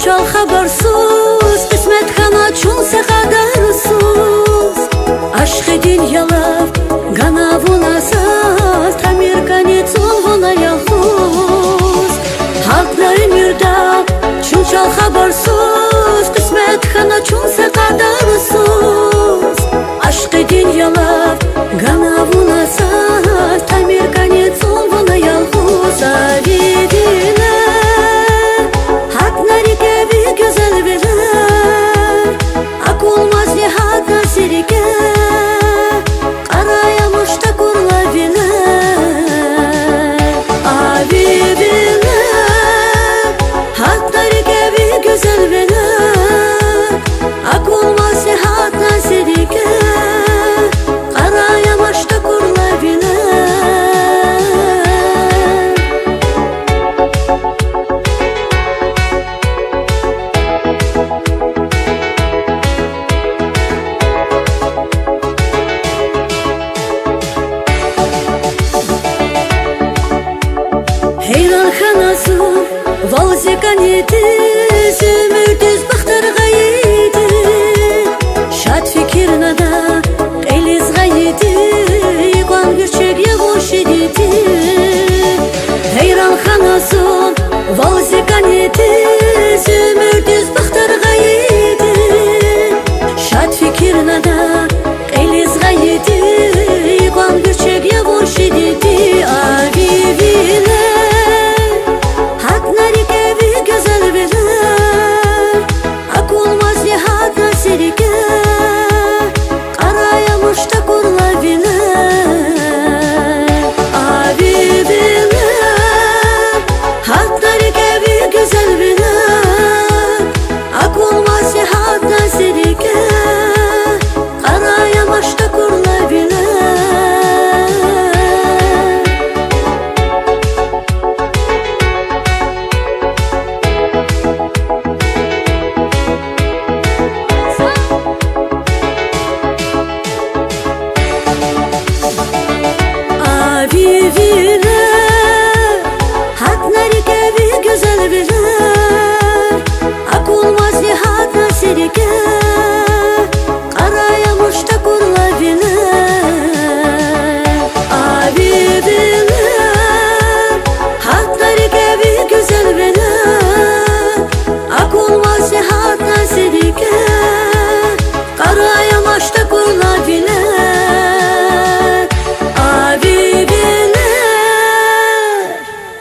Şunçal habersuz kısmet kana çunsa kadarsız Aşkı dünyalar gana vuna saz Tamir kanit olvuna yalnız Halkları mürda Şunçal habersuz kısmet kana çunsa kadarsız Aşkı dünyalar gana vuna saz Tamir kanit olvuna yalnız Avidine güzel verir Ak olmaz nihat nasirike Karayamış da kurla bilir Abi bilir Hakları gibi güzel verir Ak olmaz nihat nasirike Karayamış da kurla bilir Heyran xanası Valze kaneti Zümürdüz baxtar gayeti Şad fikir nada Qeyliz gayeti Iqan bir çek yavoş editi Heyran xanası Valze